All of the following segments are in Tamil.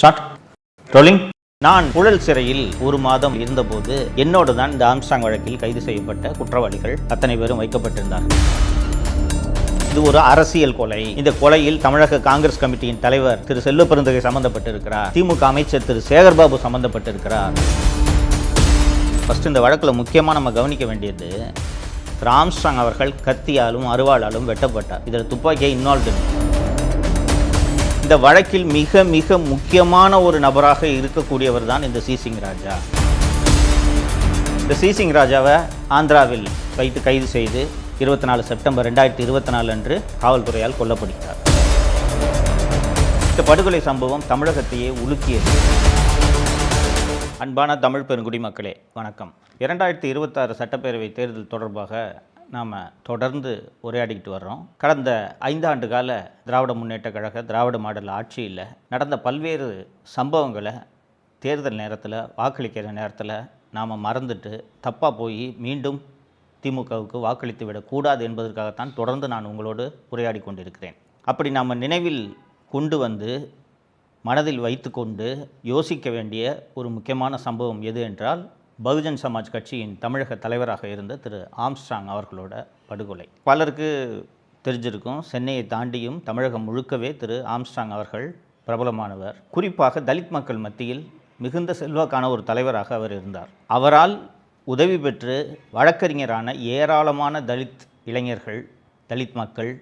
Start rolling. நான் புழல் சிறையில் ஒரு மாதம் இருந்தபோது என்னோடு தான் இந்த ஆம்ஸ்ட்ராங் வழக்கில் கைது செய்யப்பட்ட குற்றவாளிகள் அத்தனை பேரும் வைக்கப்பட்டிருந்தார்கள். இது ஒரு அரசியல் கொலை. இந்த கொலையில் தமிழக காங்கிரஸ் கமிட்டியின் தலைவர் திரு செல்வப்பெருந்தகை சம்பந்தப்பட்டிருக்கிறார். திமுக அமைச்சர் திரு சேகர்பாபு சம்பந்தப்பட்டிருக்கிறார். ஃபர்ஸ்ட் இந்த வழக்கில் முக்கியமாக நம்ம கவனிக்க வேண்டியது, திரு ஆம்ஸ்ட்ராங் அவர்கள் கத்தியாலும் அருவாளாலும் வெட்டப்பட்டார். இதில் துப்பாக்கியை இன்வால்வ்டு. இந்த வழக்கில் மிக மிக முக்கியமான ஒரு நபராக இருக்கக்கூடியவர் தான் இந்த சிசிங் ராஜா. இந்த சிசிங் ராஜாவை ஆந்திராவில் வைத்து கைது செய்து 24 செப்டம்பர் 2024 அன்று காவல்துறையால் கொல்லப்படுகிறார். இந்த படுகொலை சம்பவம் தமிழகத்தையே உலுக்கியது. அன்பான தமிழ் பெருங்குடி மக்களே வணக்கம். 2026 சட்டப்பேரவை தேர்தல் தொடர்பாக நாம் தொடர்ந்து உரையாடிக்கிட்டு வர்றோம். கடந்த 5 ஆண்டு கால திராவிட முன்னேற்ற கழக திராவிட மாடல் ஆட்சியில் நடந்த பல்வேறு சம்பவங்களை தேர்தல் நேரத்தில் வாக்களிக்கிற நேரத்தில் நாம் மறந்துட்டு தப்பாக போய் மீண்டும் திமுகவுக்கு வாக்களித்து விடக்கூடாது என்பதற்காகத்தான் தொடர்ந்து நான் உங்களோடு உரையாடி கொண்டிருக்கிறேன். அப்படி நாம் நினைவில் கொண்டு வந்து மனதில் வைத்து கொண்டு யோசிக்க வேண்டிய ஒரு முக்கியமான சம்பவம் எது என்றால், பகுஜன் சமாஜ் கட்சியின் தமிழக தலைவராக இருந்த திரு ஆம்ஸ்ட்ராங் அவர்களோட படுகொலை. பலருக்கு தெரிஞ்சிருக்கும், சென்னையை தாண்டியும் தமிழகம் முழுக்கவே திரு ஆம்ஸ்ட்ராங் அவர்கள் பிரபலமானவர். குறிப்பாக தலித் மக்கள் மத்தியில் மிகுந்த செல்வாக்கான ஒரு தலைவராக அவர் இருந்தார். அவரால் உதவி பெற்று வழக்கறிஞரான ஏராளமான தலித் இளைஞர்கள், தலித் மக்கள்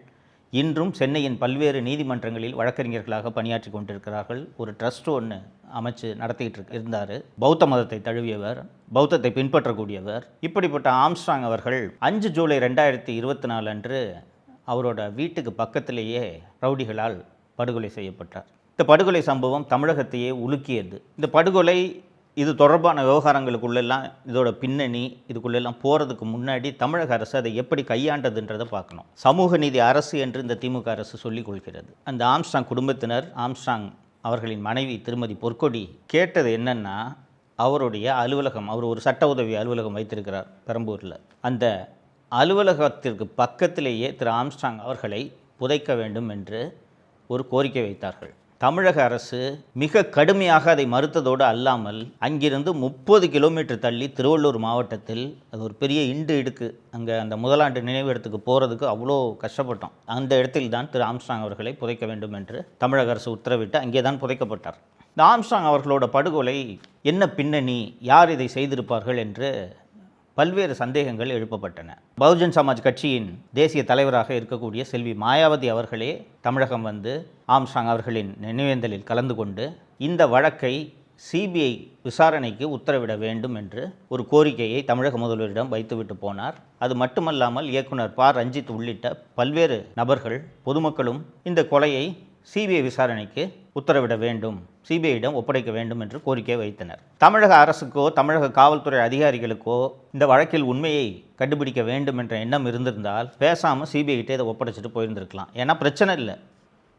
இன்றும் சென்னையின் பல்வேறு நீதிமன்றங்களில் வழக்கறிஞர்களாக பணியாற்றி கொண்டிருக்கிறார்கள். ஒரு ட்ரஸ்ட் ஒன்று அமைச்சு நடத்திக்கிட்டு இருந்தார். பௌத்த மதத்தை தழுவியவர், பௌத்தத்தை பின்பற்றக்கூடியவர். இப்படிப்பட்ட ஆம்ஸ்ட்ராங் அவர்கள் 5 ஜூலை 2024 அன்று அவரோட வீட்டுக்கு பக்கத்திலேயே ரவுடிகளால் படுகொலை செய்யப்பட்டார். இந்த படுகொலை சம்பவம் தமிழகத்தையே உலுக்கியது. இந்த படுகொலை இது தொடர்பான விவகாரங்களுக்குள்ளெல்லாம், இதோட பின்னணி இதுக்குள்ளெல்லாம் போகிறதுக்கு முன்னாடி தமிழக அரசு அதை எப்படி கையாண்டதுன்றதை பார்க்கணும். சமூக நீதி அரசு என்று இந்த திமுக அரசு சொல்லிக் கொள்கிறது. அந்த ஆம்ஸ்ட்ராங் குடும்பத்தினர், ஆம்ஸ்ட்ராங் அவர்களின் மனைவி திருமதி பொற்கொடி கேட்டது என்னென்னா, அவருடைய அலுவலகம், அவர் ஒரு சட்ட உதவி அலுவலகம் வைத்திருக்கிறார் பெரம்பூரில். அந்த அலுவலகத்திற்கு பக்கத்திலேயே திரு ஆம்ஸ்ட்ராங் அவர்களை புதைக்க வேண்டும் என்று ஒரு கோரிக்கை வைத்தார்கள். தமிழக அரசு மிக கடுமையாக அதை மறுத்ததோடு அல்லாமல், அங்கிருந்து 30 கிலோமீட்டர் தள்ளி திருவள்ளூர் மாவட்டத்தில் அது ஒரு பெரிய இடுக்கு, அங்கே அந்த முதலாண்டு நினைவு இடத்துக்கு போகிறதுக்கு அவ்வளோ கஷ்டப்பட்டோம். அந்த இடத்தில் தான் திரு ஆம்ஸ்ட்ராங் அவர்களை புதைக்க வேண்டும் என்று தமிழக அரசு உத்தரவிட்டு அங்கே தான் புதைக்கப்பட்டார். இந்த ஆம்ஸ்ட்ராங் அவர்களோட படுகொலை என்ன பின்னணி, யார் இதை செய்திருப்பார்கள் என்று பல்வேறு சந்தேகங்கள் எழுப்பப்பட்டன. பகுஜன் சமாஜ் கட்சியின் தேசிய தலைவராக இருக்கக்கூடிய செல்வி மாயாவதி அவர்களே தமிழகம் வந்து ஆம்ஸ்ட்ராங் அவர்களின் நினைவேந்தலில் கலந்து கொண்டு இந்த வழக்கை சிபிஐ விசாரணைக்கு உத்தரவிட வேண்டும் என்று ஒரு கோரிக்கையை தமிழக முதல்வரிடம் வைத்துவிட்டு போனார். அது மட்டுமல்லாமல் இயக்குனர் ப. ரஞ்சித் உள்ளிட்ட பல்வேறு நபர்கள், பொதுமக்களும் இந்த கொலையை சிபிஐ விசாரணைக்கு உத்தரவிட வேண்டும், சிபிஐயிடம் ஒப்படைக்க வேண்டும் என்று கோரிக்கை வைத்தனர். தமிழக அரசுக்கோ தமிழக காவல்துறை அதிகாரிகளுக்கோ இந்த வழக்கில் உண்மையை கண்டுபிடிக்க வேண்டும் என்ற எண்ணம் இருந்திருந்தால் பேசாமல் சிபிஐட்டே இதை ஒப்படைச்சிட்டு போயிருந்திருக்கலாம். ஏன்னா பிரச்சனை இல்லை,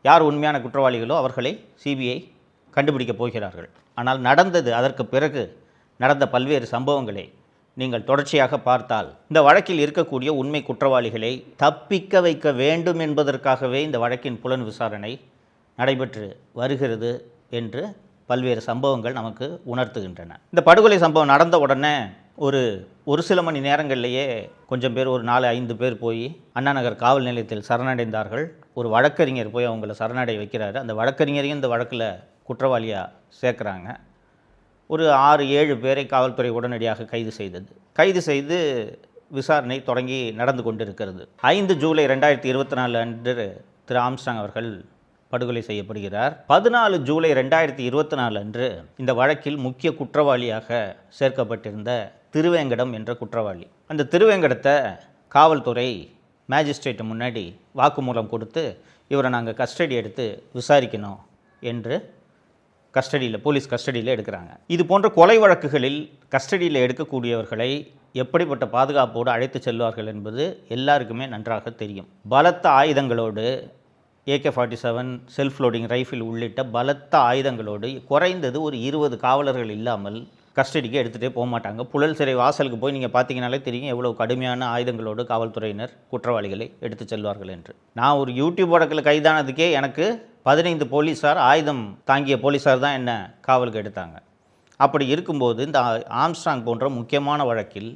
யார் உண்மையான குற்றவாளிகளோ அவர்களை சிபிஐ கண்டுபிடிக்க போகிறார்கள். ஆனால் நடந்தது, அதற்கு பிறகு நடந்த பல்வேறு சம்பவங்களை நீங்கள் தொடர்ச்சியாக பார்த்தால், இந்த வழக்கில் இருக்கக்கூடிய உண்மை குற்றவாளிகளை தப்பிக்க வைக்க வேண்டும் என்பதற்காகவே இந்த வழக்கின் புலன் விசாரணை நடைபெற்று வருகிறது என்று பல்வேறு சம்பவங்கள் நமக்கு உணர்த்துகின்றன. இந்த படுகொலை சம்பவம் நடந்த உடனே ஒரு சில மணி நேரங்களிலேயே கொஞ்சம் பேர், ஒரு 4-5 பேர் போய் அண்ணா நகர் காவல் நிலையத்தில் சரணடைந்தார்கள். ஒரு வழக்கறிஞர் போய் அவங்கள சரணடை வைக்கிறாரு. அந்த வழக்கறிஞரையும் இந்த வழக்கில் குற்றவாளியாக சேர்க்குறாங்க. ஒரு 6-7 பேரை காவல்துறை உடனடியாக கைது செய்து விசாரணை தொடங்கி நடந்து கொண்டிருக்கிறது. 5 ஜூலை 2024 அன்று திரு ஆம்ஸ்ட்ராங் அவர்கள் படுகொலை செய்யப்படுகிறார். 14 ஜூலை 2024 அன்று இந்த வழக்கில் முக்கிய குற்றவாளியாக சேர்க்கப்பட்டிருந்த திருவேங்கடம் என்ற குற்றவாளி, அந்த திருவேங்கடத்தை காவல்துறை மேஜிஸ்ட்ரேட் முன்னாடி வாக்குமூலம் கொடுத்து, இவரை நாங்கள் கஸ்டடி எடுத்து விசாரிக்கணும் என்று போலீஸ் கஸ்டடியில் எடுக்கிறாங்க. இது போன்ற கொலை வழக்குகளில் கஸ்டடியில் எடுக்கக்கூடியவர்களை எப்படிப்பட்ட பாதுகாப்போடு அழைத்து செல்வார்கள் என்பது எல்லாருக்குமே நன்றாக தெரியும். பலத்த ஆயுதங்களோடு, AK-47 செல்ஃப் லோடிங் ரைஃபிள் உள்ளிட்ட பலத்த ஆயுதங்களோடு குறைந்தது ஒரு 20 காவலர்கள் இல்லாமல் கஸ்டடிக்கு எடுத்துகிட்டே போக மாட்டாங்க. புழல் சிறை வாசலுக்கு போய் நீங்கள் பார்த்தீங்கனாலே தெரியும் எவ்வளோ கடுமையான ஆயுதங்களோடு காவல்துறையினர் குற்றவாளிகளை எடுத்து செல்வார்கள் என்று. நான் ஒரு யூடியூப் வழக்கில் கைதானதுக்கே எனக்கு 15 போலீஸார் ஆயுதம் தாங்கிய போலீஸார் தான் என்ன காவலுக்கு எடுத்தாங்க. அப்படி இருக்கும்போது இந்த ஆம்ஸ்ட்ராங் போன்ற முக்கியமான வழக்கில்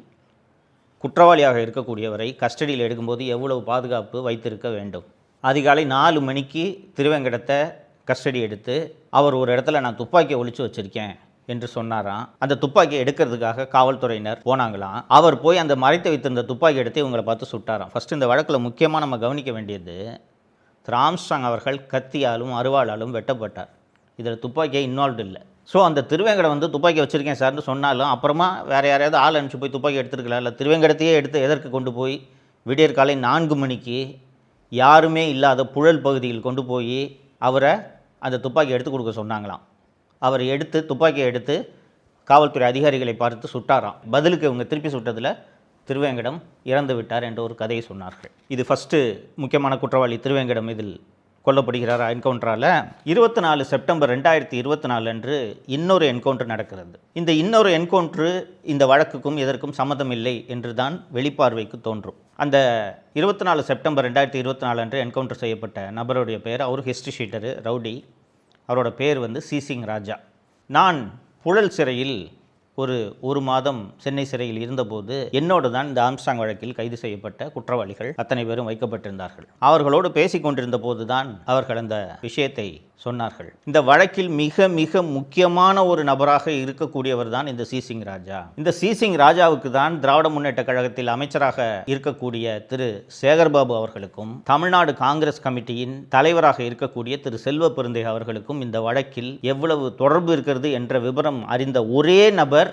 குற்றவாளியாக இருக்கக்கூடியவரை கஸ்டடியில் எடுக்கும்போது எவ்வளவு பாதுகாப்பு வைத்திருக்க வேண்டும்? அதிகாலை 4 மணிக்கு திருவேங்கடத்தை கஸ்டடி எடுத்து அவர் ஒரு இடத்துல நான் துப்பாக்கியை ஒளிச்சு வச்சுருக்கேன் என்று சொன்னாராம். அந்த துப்பாக்கியை எடுக்கிறதுக்காக காவல்துறையினர் போனாங்களாம். அவர் போய் அந்த மறைத்து வைத்திருந்த துப்பாக்கி எடுத்து இவங்களை பார்த்து சுட்டாராம். ஃபஸ்ட்டு இந்த வழக்கில் முக்கியமாக நம்ம கவனிக்க வேண்டியது, திரு ஆம்ஸ்ட்ராங் அவர்கள் கத்தியாலும் அருவாளாலும் வெட்டப்பட்டார். இதில் துப்பாக்கியை இன்வால்வ்டு இல்லை. ஸோ அந்த திருவேங்கடம் வந்து துப்பாக்கி வச்சுருக்கேன் சார்னு சொன்னாலும் அப்புறமா வேறு யாரையாவது ஆள் அனுப்பிச்சு போய் துப்பாக்கி எடுத்துருக்கலாம். இல்லை திருவேங்கடத்தையே எடுத்து எதற்கு கொண்டு போய் விடியற் காலை 4 மணிக்கு யாருமே இல்லாத புழல் பகுதியில் கொண்டு போய் அவரை அந்த துப்பாக்கி எடுத்து கொடுக்க சொன்னாங்களாம். அவர் எடுத்து துப்பாக்கியை எடுத்து காவல்துறை அதிகாரிகளை பார்த்து சுட்டாராம். பதிலுக்கு இவங்க திருப்பி சுட்டதில் திருவேங்கடம் இறந்து விட்டார் என்ற ஒரு கதையை சொன்னார்கள். இது ஃபஸ்ட்டு முக்கியமான குற்றவாளி திருவேங்கடம் இதில் கொல்லப்படுகிறார் என்கவுண்டரால். 24 செப்டம்பர் 2024 அன்று இன்னொரு என்கவுண்டர் நடக்கிறது. இந்த இன்னொரு என்கவுண்டரு இந்த வழக்குக்கும் இதற்கும் சம்மதம் இல்லை என்று தான் வெளிப்பார்வைக்கு தோன்றும். அந்த 24 செப்டம்பர் 2024 அன்று என்கவுண்டர் செய்யப்பட்ட நபருடைய பெயர், அவர் ஹிஸ்ட்ரி ஷீட்டரு, ரவுடி. அவரோட பேர் வந்து சிசிங் ராஜா. நான் புழல் சிறையில் ஒரு மாதம் சென்னை சிறையில் இருந்தபோது என்னோடு தான் இந்த ஆம்ஸ்ட்ராங் வழக்கில் கைது செய்யப்பட்ட குற்றவாளிகள் அத்தனை பேரும் வைக்கப்பட்டிருந்தார்கள். அவர்களோடு பேசிக் கொண்டிருந்த போது தான் அவர்கள் அந்த விஷயத்தை சொன்னார்கள். இந்த வழக்கில் மிக மிக முக்கியமான ஒரு நபராக இருக்கக்கூடியவர் தான் இந்த சிசிங் ராஜா. இந்த சிசிங் ராஜாவுக்கு தான் திராவிட முன்னேற்ற கழகத்தில் அமைச்சராக இருக்கக்கூடிய திரு சேகர்பாபு அவர்களுக்கும் தமிழ்நாடு காங்கிரஸ் கமிட்டியின் தலைவராக இருக்கக்கூடிய திரு செல்வ பெருந்தகை அவர்களுக்கும் இந்த வழக்கில் எவ்வளவு தொடர்பு இருக்கிறது என்ற விவரம் அறிந்த ஒரே நபர்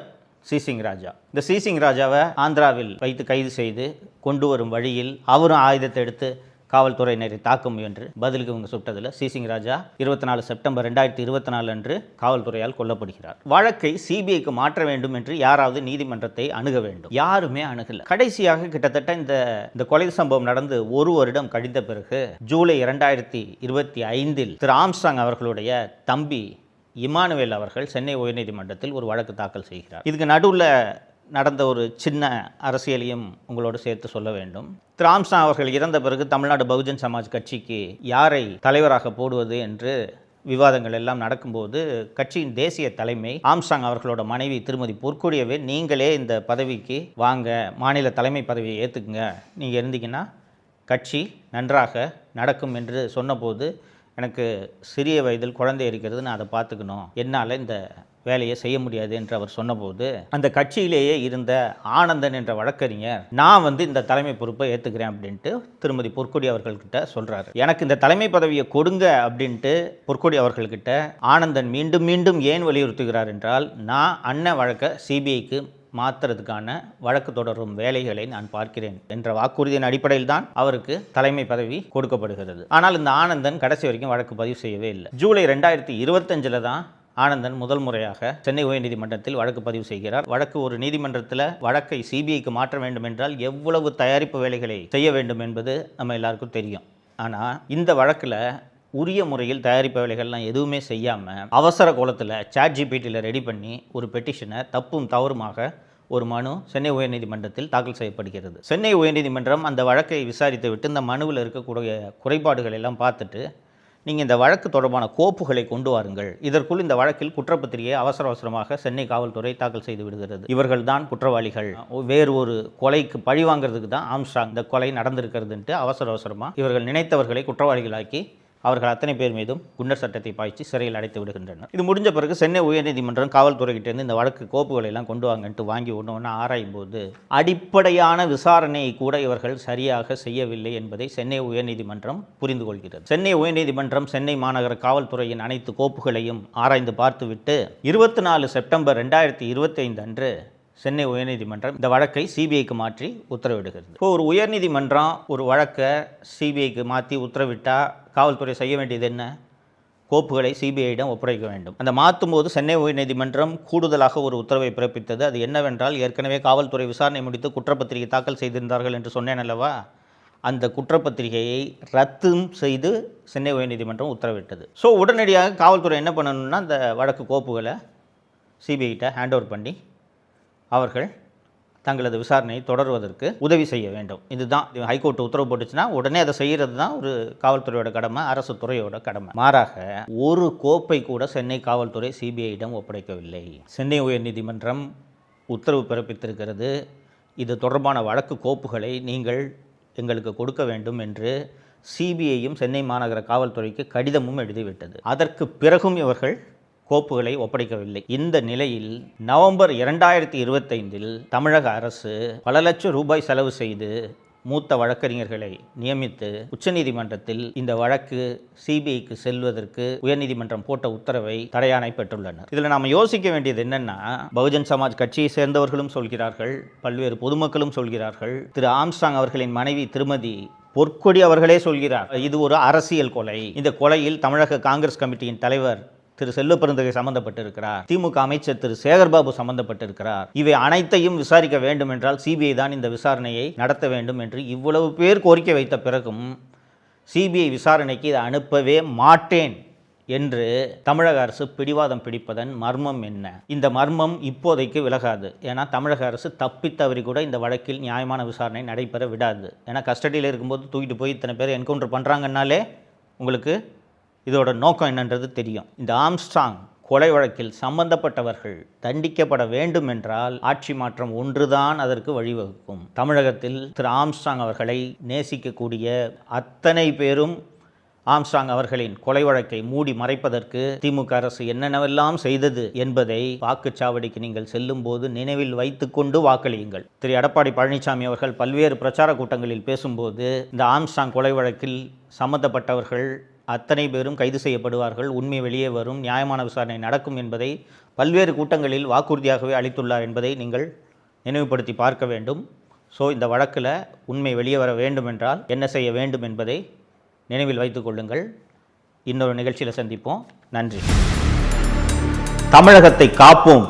சிசிங் ராஜா. இந்த சிசிங் ராஜாவை ஆந்திராவில் வைத்து கைது செய்து கொண்டு வரும் வழியில் அவரும் ஆயுதத்தை எடுத்து காவல்துறையினரை தாக்க முயன்று பதிலுக்கு இவங்க சுட்டதில் சிசிங் ராஜா 24 செப்டம்பர் 2024 அன்று காவல்துறையால் கொல்லப்படுகிறார். வழக்கை சிபிஐக்கு மாற்ற வேண்டும் என்று யாராவது நீதிமன்றத்தை அணுக வேண்டும். யாருமே அணுகல. கடைசியாக கிட்டத்தட்ட இந்த கொலை சம்பவம் நடந்து 1 வருடம் கழிந்த பிறகு ஜூலை 2025 திரு ஆம்ஸ்ட்ராங் அவர்களுடைய தம்பி இமானுவேல் அவர்கள் சென்னை உயர்நீதிமன்றத்தில் ஒரு வழக்கு தாக்கல் செய்கிறார். இதுக்கு நடுவில் நடந்த ஒரு சின்ன அரசியலையும் உங்களோடு சேர்த்து சொல்ல வேண்டும். திரு ஆம்ஸ்ட்ராங் அவர்கள் இறந்த பிறகு தமிழ்நாடு பகுஜன் சமாஜ் கட்சிக்கு யாரை தலைவராக போடுவது என்று விவாதங்கள் எல்லாம் நடக்கும்போது கட்சியின் தேசிய தலைமை ஆம்ஸ்ட்ராங் அவர்களோட மனைவி திருமதி பொற்கொடியவே நீங்களே இந்த பதவிக்கு வாங்க, மாநில தலைமை பதவியை ஏற்றுக்குங்க, நீங்கள் இருந்தீங்கன்னா கட்சி நன்றாக நடக்கும் என்று சொன்னபோது எனக்கு சிறிய வயதில் குழந்தை இருக்கிறது, நான் அதை பார்த்துக்கணும், என்னால் இந்த வேலையை செய்ய முடியாது என்று அவர் சொன்னபோது அந்த கட்சியிலேயே இருந்த ஆனந்தன் என்ற வழக்கறிஞர் நான் இந்த தலைமை பொறுப்பை ஏற்றுக்கிறேன் அப்படின்ட்டு திருமதி பொற்கொடி அவர்கள்கிட்ட சொல்கிறாரு. எனக்கு இந்த தலைமை பதவியை கொடுங்க அப்படின்ட்டு பொற்கொடி அவர்கள்கிட்ட ஆனந்தன் மீண்டும் மீண்டும் ஏன் வலியுறுத்துகிறார் என்றால், நான் அண்ணன் வழக்கை சிபிஐக்கு மாற்றுறதுக்கான வழக்கு தொடரும் வேலைகளை நான் பார்க்கிறேன் என்ற வாக்குறுதியின் அடிப்படையில் தான் அவருக்கு தலைமை பதவி கொடுக்கப்படுகிறது. ஆனால் இந்த ஆனந்தன் கடைசி வரைக்கும் வழக்கு பதிவு செய்யவே இல்லை. ஜூலை 2025 தான் ஆனந்தன் முதல் முறையாக சென்னை உயர்நீதிமன்றத்தில் வழக்கு பதிவு செய்கிறார். வழக்கு ஒரு நீதிமன்றத்தில் வழக்கை சிபிஐக்கு மாற்ற வேண்டும் என்றால் எவ்வளவு தயாரிப்பு வேலைகளை செய்ய வேண்டும் என்பது நம்ம எல்லாருக்கும் தெரியும். ஆனால் இந்த வழக்கில் உரிய முறையில் தயாரிப்பு வேலைகள்லாம் எதுவுமே செய்யாமல் அவசர கோலத்தில் ChatGPTயில் ரெடி பண்ணி ஒரு பெட்டிஷனை தப்பும் தவறுமாக ஒரு மனு சென்னை உயர்நீதிமன்றத்தில் தாக்கல் செய்யப்படுகிறது. சென்னை உயர்நீதிமன்றம் அந்த வழக்கை விசாரித்து விட்டு இந்த மனுவில் இருக்கக்கூடிய குறைபாடுகள் எல்லாம் பார்த்துட்டு, நீங்கள் இந்த வழக்கு தொடர்பான கோப்புகளை கொண்டு வாருங்கள், இதற்குள் இந்த வழக்கில் குற்றப்பத்திரிகையை அவசரமாக சென்னை காவல்துறை தாக்கல் செய்து விடுகிறது. இவர்கள் தான் குற்றவாளிகள், வேறு ஒரு கொலைக்கு பழி வாங்கிறதுக்கு தான் ஆம்ஸ்ட்ராங் இந்த கொலை நடந்திருக்கிறதுன்ட்டு அவசரமாக இவர்கள் நினைத்தவர்களை குற்றவாளிகளாக்கி அவர்கள் அத்தனை பேர் மீதும் குண்டர் சட்டத்தை பாய்ச்சி சிறையில் அடைத்து விடுகின்றனர். இது முடிஞ்ச பிறகு சென்னை உயர்நீதிமன்றம் காவல்துறைகிட்டேருந்து இந்த வழக்கு கோப்புகளை எல்லாம் கொண்டு வாங்கன்ட்டு வாங்கி ஒன்று ஆராயும் போது அடிப்படையான விசாரணையை கூட இவர்கள் சரியாக செய்யவில்லை என்பதை சென்னை உயர்நீதிமன்றம் புரிந்து கொள்கிறது. சென்னை உயர்நீதிமன்றம் சென்னை மாநகர காவல்துறையின் அனைத்து கோப்புகளையும் ஆராய்ந்து பார்த்துவிட்டு 24 செப்டம்பர் 2025 அன்று சென்னை உயர்நீதிமன்றம் இந்த வழக்கை சிபிஐக்கு மாற்றி உத்தரவிடுகிறது. இப்போ ஒரு உயர்நீதிமன்றம் ஒரு வழக்கை சிபிஐக்கு மாற்றி உத்தரவிட்டால் காவல்துறை செய்ய வேண்டியது என்ன? கோப்புகளை சிபிஐயிடம் ஒப்படைக்க வேண்டும். அந்த மாற்றும் போது சென்னை உயர்நீதிமன்றம் கூடுதலாக ஒரு உத்தரவை பிறப்பித்தது. அது என்னவென்றால், ஏற்கனவே காவல்துறை விசாரணை முடித்து குற்றப்பத்திரிகை தாக்கல் செய்திருந்தார்கள் என்று சொன்னேன் அல்லவா, அந்த குற்றப்பத்திரிகையை ரத்தும் செய்து சென்னை உயர்நீதிமன்றம் உத்தரவிட்டது. ஸோ உடனடியாக காவல்துறை என்ன பண்ணணும்னா, அந்த வழக்கு கோப்புகளை சிபிஐட்ட ஹேண்ட் ஓவர் பண்ணி அவர்கள் தங்களது விசாரணையை தொடர்வதற்கு உதவி செய்ய வேண்டும். இதுதான் ஹைகோர்ட் உத்தரவு போட்டுச்சுன்னா உடனே அதை செய்கிறது தான் ஒரு காவல்துறையோட கடமை, அரசு துறையோட கடமை. மாறாக ஒரு கோப்பை கூட சென்னை காவல்துறை சிபிஐயிடம் ஒப்படைக்கவில்லை. சென்னை உயர்நீதிமன்றம் உத்தரவு பிறப்பித்திருக்கிறது. இது தொடர்பான வழக்கு கோப்புகளை நீங்கள் எங்களுக்கு கொடுக்க வேண்டும் என்று சிபிஐயும் சென்னை மாநகர காவல்துறைக்கு கடிதமும் எழுதிவிட்டது. அதற்கு பிறகும் இவர்கள் கோப்புகளை ஒப்படைக்கவில்லை. இந்த நிலையில் நவம்பர் 2025 தமிழக அரசு பல லட்சம் ரூபாய் செலவு செய்து மூத்த வழக்கறிஞர்களை நியமித்து உச்சநீதிமன்றத்தில் இந்த வழக்கு சிபிஐக்கு செல்வதற்கு உயர்நீதிமன்றம் போட்ட உத்தரவை தடையாணை பெற்றுள்ளனர். இதில் நாம் யோசிக்க வேண்டியது என்னன்னா, பகுஜன் சமாஜ் கட்சியை சேர்ந்தவர்களும் சொல்கிறார்கள், பல்வேறு பொதுமக்களும் சொல்கிறார்கள், திரு ஆம்ஸ்ட்ராங் அவர்களின் மனைவி திருமதி பொற்கொடி அவர்களே சொல்கிறார், இது ஒரு அரசியல் கொலை. இந்த கொலையில் தமிழக காங்கிரஸ் கமிட்டியின் தலைவர் திரு செல்வப்பெருந்தகை சம்பந்தப்பட்டிருக்கிறார், திமுக அமைச்சர் திரு சேகர்பாபு சம்பந்தப்பட்டிருக்கிறார். இவை அனைத்தையும் விசாரிக்க வேண்டும் என்றால் சிபிஐ தான் இந்த விசாரணையை நடத்த வேண்டும் என்று இவ்வளவு பேர் கோரிக்கை வைத்த பிறகும் சிபிஐ விசாரணைக்கு இதை அனுப்பவே மாட்டேன் என்று தமிழக அரசு பிடிவாதம் பிடிப்பதன் மர்மம் என்ன? இந்த மர்மம் இப்போதைக்கு விலகாது. ஏன்னா தமிழக அரசு தப்பித்தவறி கூட இந்த வழக்கில் நியாயமான விசாரணை நடைபெற விடாது. ஏன்னா கஸ்டடியில் இருக்கும்போது தூக்கிட்டு போய் இத்தனை பேர் என்கவுண்டர் பண்ணுறாங்கன்னாலே உங்களுக்கு இதோட நோக்கம் என்னன்றது தெரியும். இந்த ஆம்ஸ்ட்ராங் கொலை வழக்கில் சம்பந்தப்பட்டவர்கள் தண்டிக்கப்பட வேண்டும் என்றால் ஆட்சி மாற்றம் ஒன்றுதான் அதற்கு வழிவகுக்கும். தமிழகத்தில் திரு ஆம்ஸ்ட்ராங் அவர்களை நேசிக்கக்கூடிய அத்தனை பேரும் ஆம்ஸ்ட்ராங் அவர்களின் கொலை வழக்கை மூடி மறைப்பதற்கு திமுக அரசு என்னென்னவெல்லாம் செய்தது என்பதை வாக்குச்சாவடிக்கு நீங்கள் செல்லும் போது நினைவில் வைத்துக்கொண்டு வாக்களியுங்கள். திரு எடப்பாடி பழனிசாமி அவர்கள் பல்வேறு பிரச்சார கூட்டங்களில் பேசும்போது இந்த ஆம்ஸ்ட்ராங் கொலை வழக்கில் சம்பந்தப்பட்டவர்கள் அத்தனை பேரும் கைது செய்யப்படுவார்கள், உண்மை வெளியே வரும், நியாயமான விசாரணை நடக்கும் என்பதை பல்வேறு கூட்டங்களில் வாக்குறுதியாகவே அளித்துள்ளார் என்பதை நீங்கள் நினைவுபடுத்தி பார்க்க வேண்டும். ஸோ இந்த வழக்கில் உண்மை வெளியே வர வேண்டும் என்றால் என்ன செய்ய வேண்டும் என்பதை நினைவில் வைத்துக் கொள்ளுங்கள். இன்னொரு நிகழ்ச்சியில் சந்திப்போம். நன்றி. தமிழகத்தை காப்போம்.